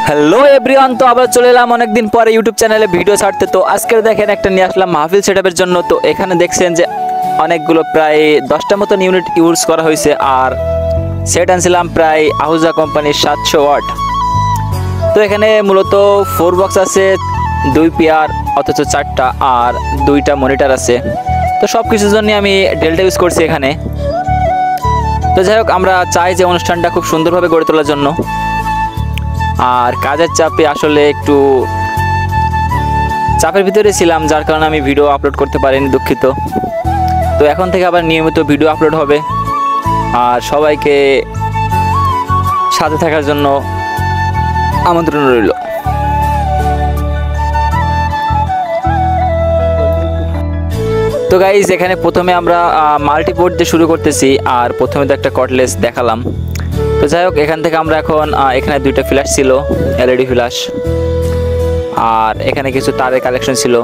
Hello everyone, তো আবার চলে এলাম অনেকদিন পরে ইউটিউব চ্যানেলে ভিডিও ছাড়তে। তো আজকে দেখেন একটা নিয়ে আসলাম মাহফিল সেটআপের জন্য। তো এখানে দেখছেন যে অনেকগুলো প্রায় 10টা মতন ইউনিট ইউজ করা হয়েছে, আর সেট আনছিলাম প্রায় আহুজা কোম্পানির 700 ওয়াট। তো এখানে মূলত 4 বক্স আছে, 2 পেয়ার অথচ 4টা, আর 2টা মনিটর আছে। তো সব কিছুর জন্য আমি ডেল্টা ইউজ করছি এখানে। তো যাই হোক, আমরা চাই যে অনুষ্ঠানটা খুব সুন্দরভাবে গড়ে তোলার জন্য, আর কাজের চাপে আসলে একটু চাপের ভিতরে ছিলাম, যার কারণে আমি ভিডিও আপলোড করতে পারিনি, দুঃখিত। তো এখন থেকে আবার নিয়মিত ভিডিও আপলোড হবে, আর সবাইকে সাথে থাকার জন্য আমন্ত্রণ রইল। তো গাইজ, এখানে প্রথমে আমরা মাল্টিপোর্ট দিয়ে শুরু করতেছি, আর প্রথমে তো একটা কর্ডলেস দেখালাম। তো যাই হোক, এখান থেকে আমরা এখন এখানে 2টা ফ্ল্যাশ ছিল, এলইডি ফ্ল্যাশ, আর এখানে কিছু তারের কালেকশন ছিল।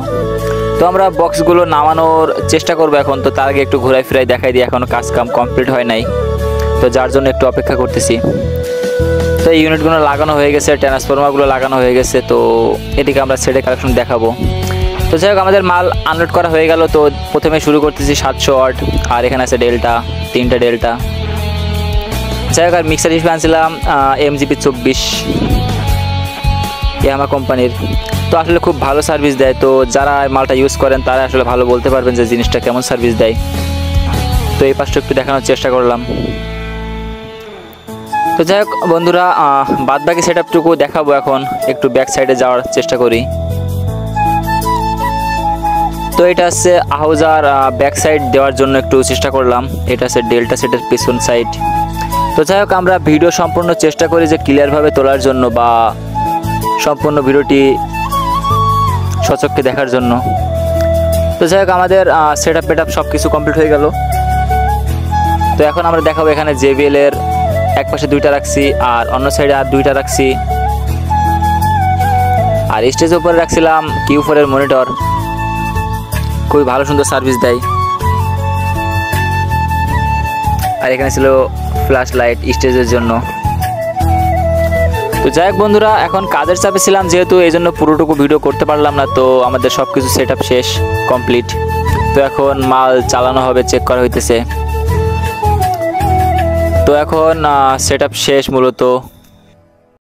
তো আমরা বক্সগুলো নামানোর চেষ্টা করবো এখন। তো তার আগে একটু ঘোরাই ফিরাই দেখাই দিই, এখনও কাজ কাম কমপ্লিট হয় নাই, তো যার জন্য একটু অপেক্ষা করতেছি। তো এই ইউনিটগুলো লাগানো হয়ে গেছে, ট্রান্সফরমারগুলো লাগানো হয়ে গেছে। তো এদিকে আমরা সেটের কালেকশন দেখাবো। তো যাই হোক, আমাদের মাল আনলোড করা হয়ে গেল। তো প্রথমে শুরু করতেছি 700 ওয়াট, আর এখানে আছে ডেল্টা, 3টা ডেল্টা। যাই হোক, আর মিক্সার হিসেবে আনছিলাম MGP 24 ইয়ামাহা কোম্পানির। তো আসলে খুব ভালো সার্ভিস দেয়। তো যারা মালটা ইউজ করেন তারা আসলে ভালো বলতে পারবেন যে জিনিসটা কেমন সার্ভিস দেয়। তো এই পাশটা একটু দেখানোর চেষ্টা করলাম। তো যাই হোক বন্ধুরা, বাদ বাকি সেট আপটুকু দেখাবো এখন। একটু ব্যাক সাইডে যাওয়ার চেষ্টা করি। তো এটা হচ্ছে আহুজার ব্যাক সাইড দেওয়ার জন্য একটু চেষ্টা করলাম। এটা হচ্ছে ডেল্টা সেটের পিছন সাইড। তো যাই হোক, আমরা ভিডিও সম্পূর্ণ চেষ্টা করি যে ক্লিয়ারভাবে তোলার জন্য, বা সম্পূর্ণ ভিডিওটি সচক্ষে দেখার জন্য। তো যাই হোক, আমাদের সেট আপ পেট সব কিছু কমপ্লিট হয়ে গেল। তো এখন আমরা দেখাবো, এখানে JBL এর এক পাশে 2টা রাখছি, আর অন্য সাইডে আর 2টা রাখছি, আর স্টেজের উপরে রাখছিলাম Q4 এর মনিটর। খুবই ভালো সুন্দর সার্ভিস দেয়। আর এখানে ছিল ফ্ল্যাশ লাইট স্টেজের জন্য। তো যাই হোক বন্ধুরা, এখন কাজের চাপে ছিলাম যেহেতু, এই জন্য পুরোটুকু ভিডিও করতে পারলাম না। তো আমাদের সব কিছু সেট আপ শেষ, কমপ্লিট। তো এখন মাল চালানো হবে, চেক করা হইতেছে। তো এখন সেট আপ শেষ মূলত।